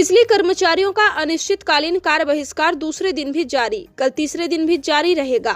बिजली कर्मचारियों का अनिश्चितकालीन कार्य बहिष्कार दूसरे दिन भी जारी। कल तीसरे दिन भी जारी रहेगा।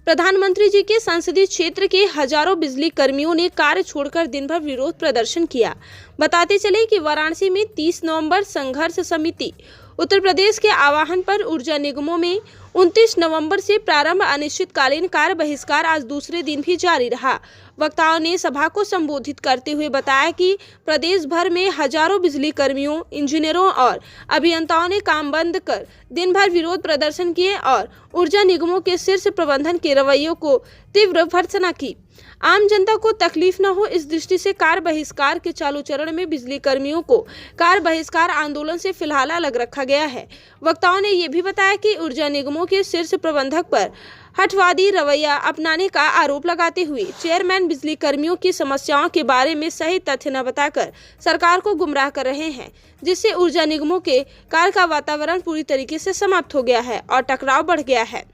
प्रधानमंत्री जी के संसदीय क्षेत्र के हजारों बिजली कर्मियों ने कार्य छोड़कर दिन भर विरोध प्रदर्शन किया। बताते चले कि वाराणसी में 30 नवंबर संघर्ष समिति उत्तर प्रदेश के आह्वान पर ऊर्जा निगमों में 29 नवंबर से प्रारंभ अनिश्चितकालीन कार्य बहिष्कार आज दूसरे दिन भी जारी रहा। वक्ताओं ने सभा को संबोधित करते हुए बताया कि प्रदेश भर में हजारों बिजली कर्मियों, इंजीनियरों और अभियंताओं ने काम बंद कर दिन भर विरोध प्रदर्शन किए और ऊर्जा निगमों के शीर्ष प्रबंधन के रवैयों को तीव्र भर्त्सना की। आम जनता को तकलीफ न हो, इस दृष्टि से कार्य बहिष्कार के चालू चरण में बिजली कर्मियों को कार्य बहिष्कार आंदोलन से फिलहाल अलग रखा गया है। वक्ताओं ने ये भी बताया कि ऊर्जा निगमों के शीर्ष प्रबंधक पर हठवादी रवैया अपनाने का आरोप लगाते हुए चेयरमैन बिजली कर्मियों की समस्याओं के बारे में सही तथ्य न बताकर सरकार को गुमराह कर रहे हैं, जिससे ऊर्जा निगमों के कार्य का वातावरण पूरी तरीके से समाप्त हो गया है और टकराव बढ़ गया है।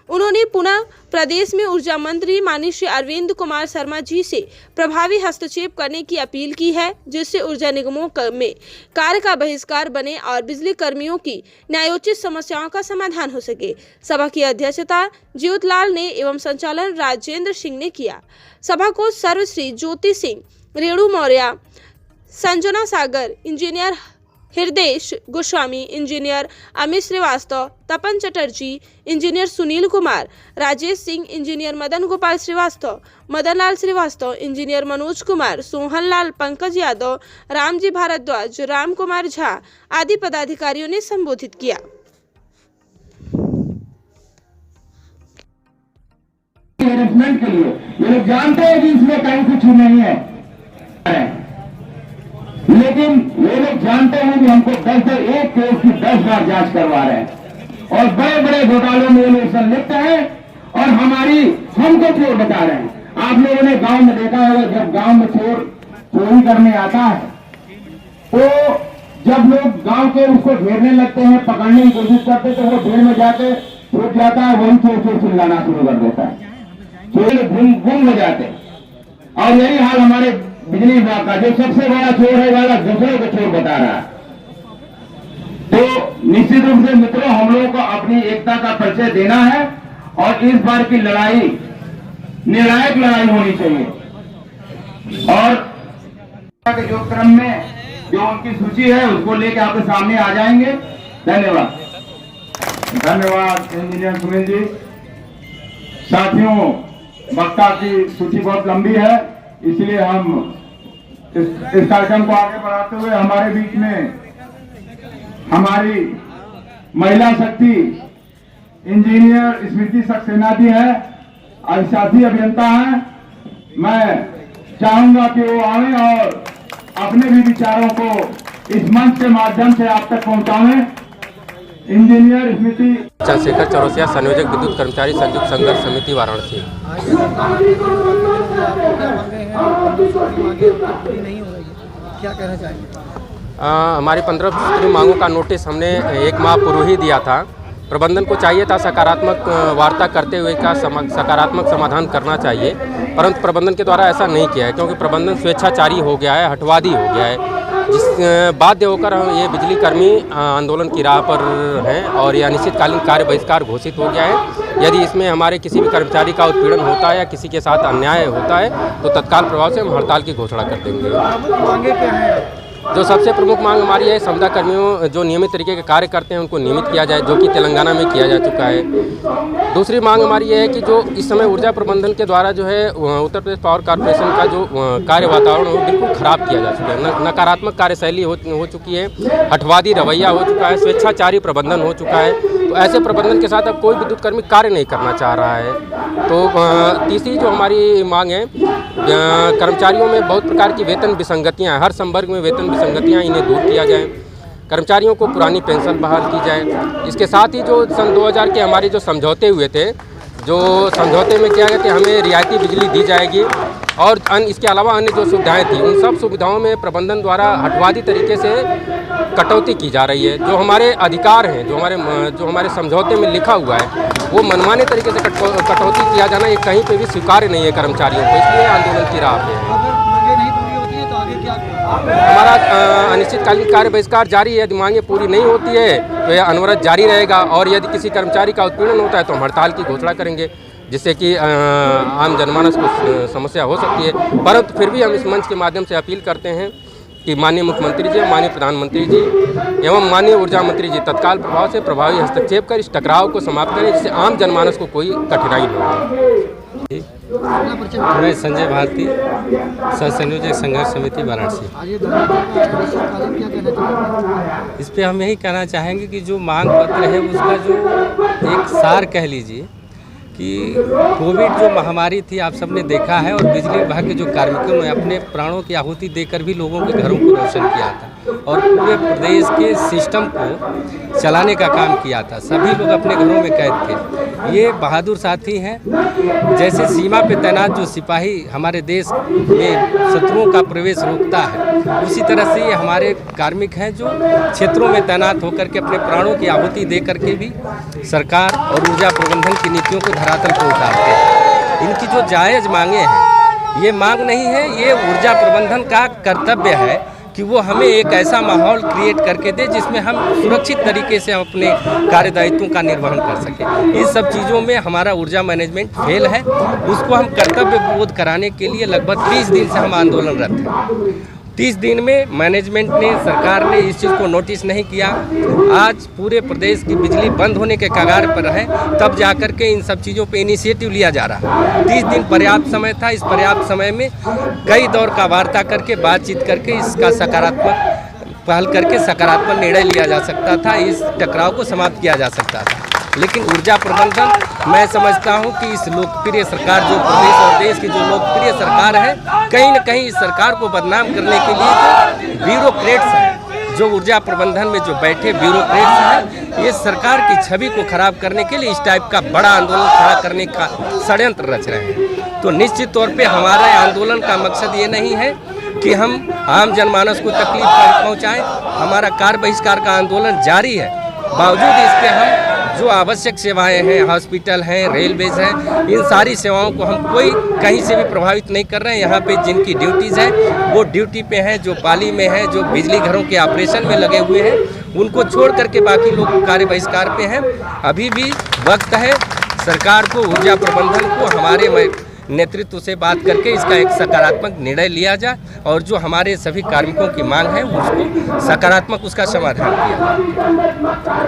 उन्होंने पुनः प्रदेश में ऊर्जा मंत्री माननीय श्री अरविंद कुमार शर्मा जी से प्रभावी हस्तक्षेप करने की अपील की है, जिससे ऊर्जा निगमों में कार्य का बहिष्कार बने और बिजली कर्मियों की न्यायोचित समस्याओं का समाधान हो सके। सभा की अध्यक्षता ज्योतिलाल ने एवं संचालन राजेंद्र सिंह ने किया। सभा को सर्वश्री ज्योति सिंह, रेणु मौर्य, संजना सागर, इंजीनियर हृदेश गोस्वामी, इंजीनियर अमित श्रीवास्तव, तपन Chatterjee, engineer Sunil Kumar, Rajesh Singh, engineer Madan Gopal Srivastava, Madan Lal Srivastava, engineer Manoj Kumar, Sohan Lal, Pankaj Yadav, Ramji Bhardwaj, Ram Kumar Jha आदि पदाधिकारियों ने संबोधित किया। मैनेजमेंट के लिए ये लोग जानते हैं कि इसमें कहीं कुछ नहीं है, लेकिन ये लोग जानते हैं कि हमको 10 केस की 10 बार जांच करवा रहे हैं और बड़े बड़े घोटालों में ये लोग संलिप्त हैं और हमको चोर बता रहे हैं। आप लोगों ने गांव में देखा होगा, जब गांव में चोर चोरी करने आता है तो जब लोग गांव के उसको घेरने लगते हैं, पकड़ने की कोशिश करते तो वो ढेर में जाके छूट जाता है, वही चोर चिल्लाना शुरू कर देता है, चोर गुम हो जाते हैं। और यही हाल हमारे बिजली विभाग का, जो सबसे बड़ा चोर है वाला दूसरे को चोर बता रहा है। तो निश्चित रूप से मित्रों, हम लोगों को अपनी एकता का परिचय देना है और इस बार की लड़ाई निर्णायक लड़ाई होनी चाहिए और के जो क्रम में जो उनकी सूची है उसको लेकर आपके सामने आ जाएंगे। धन्यवाद। धन्यवाद इंजीनियर सुनील जी। साथियों, वक्ता की सूची बहुत लंबी है, इसलिए हम इस कार्यक्रम को आगे बढ़ाते हुए हमारे बीच में हमारी महिला शक्ति इंजीनियर स्मृति सक्सेना जी है, अधिशासी अभियंता हैं। मैं चाहूंगा कि वो आए और अपने भी विचारों को इस मंच के माध्यम से आप तक पहुंचाएं। इंजीनियर स्मृति चंद्रशेखर चौरसिया, संयोजक विद्युत कर्मचारी संयुक्त संघर्ष समिति वाराणसी। क्या कहना चाहेंगे? हमारी 15 सूत्री मांगों का नोटिस हमने 1 माह पूर्व ही दिया था। प्रबंधन को चाहिए था सकारात्मक वार्ता करते हुए का सकारात्मक समाधान करना चाहिए, परंतु प्रबंधन के द्वारा ऐसा नहीं किया है, क्योंकि प्रबंधन स्वेच्छाचारी हो गया है, हठवादी हो गया है, जिस बाध्य होकर ये बिजली कर्मी आंदोलन की राह पर हैं और यह अनिश्चितकालीन कार्य बहिष्कार घोषित हो गया है। यदि इसमें हमारे किसी भी कर्मचारी का उत्पीड़न होता है या किसी के साथ अन्याय होता है तो तत्काल प्रभाव से हम हड़ताल की घोषणा कर देंगे। मांगे क्या है? जो सबसे प्रमुख मांग हमारी है, संविदा कर्मियों जो नियमित तरीके के कार्य करते हैं उनको नियमित किया जाए, जो कि तेलंगाना में किया जा चुका है। दूसरी मांग हमारी ये है कि जो इस समय ऊर्जा प्रबंधन के द्वारा जो है उत्तर प्रदेश पावर कॉर्पोरेशन का जो कार्य वातावरण हो बिल्कुल खराब किया जा चुका है। नकारात्मक कार्यशैली हो चुकी है, हठवादी रवैया हो चुका है, स्वेच्छाचारी प्रबंधन हो चुका है। तो ऐसे प्रबंधन के साथ अब कोई विद्युत कर्मी कार्य नहीं करना चाह रहा है। तो तीसरी जो हमारी मांग है, कर्मचारियों में बहुत प्रकार की वेतन विसंगतियाँ हैं, हर संवर्ग में वेतन विसंगतियाँ, इन्हें दूर किया जाए। कर्मचारियों को पुरानी पेंशन बहाल की जाए। इसके साथ ही जो सन 2000 के हमारे जो समझौते हुए थे, जो समझौते में किया गया कि हमें रियायती बिजली दी जाएगी और इसके अलावा अन्य जो सुविधाएं थी, उन सब सुविधाओं में प्रबंधन द्वारा हठवादी तरीके से कटौती की जा रही है। जो हमारे अधिकार हैं, जो हमारे समझौते में लिखा हुआ है, वो मनमाने तरीके से कटौती किया जाना ये कहीं पे भी स्वीकार्य नहीं है कर्मचारियों को, इसलिए आंदोलन की राह पे है। हमारा अनिश्चितकालीन कार्य बहिष्कार जारी है। यदि मांगें पूरी नहीं होती है तो यह अनवरत जारी रहेगा और यदि किसी कर्मचारी का उत्पीड़न होता है तो हम हड़ताल की घोषणा करेंगे, जिससे कि आम जनमानस को समस्या हो सकती है। परंतु फिर भी हम इस मंच के माध्यम से अपील करते हैं कि माननीय मुख्यमंत्री जी, माननीय प्रधानमंत्री जी एवं माननीय ऊर्जा मंत्री जी तत्काल प्रभाव से प्रभावी हस्तक्षेप कर इस टकराव को समाप्त करें, जिससे आम जनमानस को कोई कठिनाई न हो। मैं संजय भारती, सह संयोजक संघर्ष समिति वाराणसी। इस पे हम यही कहना चाहेंगे कि जो मांग पत्र है उसका जो एक सार कह लीजिए कि कोविड जो महामारी थी आप सबने देखा है और बिजली विभाग के जो कार्मिकों ने अपने प्राणों की आहुति देकर भी लोगों के घरों को रोशन किया था और पूरे प्रदेश के सिस्टम को चलाने का काम किया था। सभी लोग अपने घरों में कैद थे। ये बहादुर साथी हैं। जैसे सीमा पे तैनात जो सिपाही हमारे देश में शत्रुओं का प्रवेश रोकता है, उसी तरह से ये हमारे कार्मिक हैं जो क्षेत्रों में तैनात होकर के अपने प्राणों की आहुति दे करके भी सरकार और ऊर्जा प्रबंधन की नीतियों को धरातल पर उतारते हैं। इनकी जो जायज़ मांगे हैं, ये मांग नहीं है, ये ऊर्जा प्रबंधन का कर्तव्य है कि वो हमें एक ऐसा माहौल क्रिएट करके दे जिसमें हम सुरक्षित तरीके से हम अपने कार्यदायित्वों का निर्वहन कर सकें। इस सब चीज़ों में हमारा ऊर्जा मैनेजमेंट फेल है। उसको हम कर्तव्य बोध कराने के लिए लगभग 30 दिन से हम आंदोलनरत हैं। 30 दिन में मैनेजमेंट ने, सरकार ने इस चीज़ को नोटिस नहीं किया। आज पूरे प्रदेश की बिजली बंद होने के कगार पर है, तब जाकर के इन सब चीज़ों पे इनिशिएटिव लिया जा रहा है। 30 दिन पर्याप्त समय था। इस पर्याप्त समय में कई दौर का वार्ता करके, बातचीत करके इसका सकारात्मक पहल करके सकारात्मक निर्णय लिया जा सकता था। इस टकराव को समाप्त किया जा सकता था। लेकिन ऊर्जा प्रबंधन, मैं समझता हूं कि इस लोकप्रिय सरकार जो प्रदेश और देश की जो लोकप्रिय सरकार है, कहीं न कहीं इस सरकार को बदनाम करने के लिए जो ब्यूरोक्रेट्स हैं, जो ऊर्जा प्रबंधन में जो बैठे ब्यूरोक्रेट्स हैं, ये सरकार की छवि को खराब करने के लिए इस टाइप का बड़ा आंदोलन खड़ा करने का षड्यंत्र रच रहे हैं। तो निश्चित तौर पे हमारे आंदोलन का मकसद ये नहीं है कि हम आम जनमानस को तकलीफ पहुँचाएँ। हमारा कार्य बहिष्कार का आंदोलन जारी है। बावजूद इसके हम जो आवश्यक सेवाएं हैं, हॉस्पिटल हैं, रेलवेज हैं, इन सारी सेवाओं को हम कोई कहीं से भी प्रभावित नहीं कर रहे हैं। यहाँ पे जिनकी ड्यूटीज़ हैं वो ड्यूटी पे हैं, जो पाली में हैं, जो बिजली घरों के ऑपरेशन में लगे हुए हैं, उनको छोड़ करके बाकी लोग कार्य बहिष्कार पे हैं। अभी भी वक्त है सरकार को, ऊर्जा प्रबंधन को हमारे नेतृत्व से बात करके इसका एक सकारात्मक निर्णय लिया जाए और जो हमारे सभी कार्मिकों की मांग है उसको सकारात्मक उसका समाधान किया।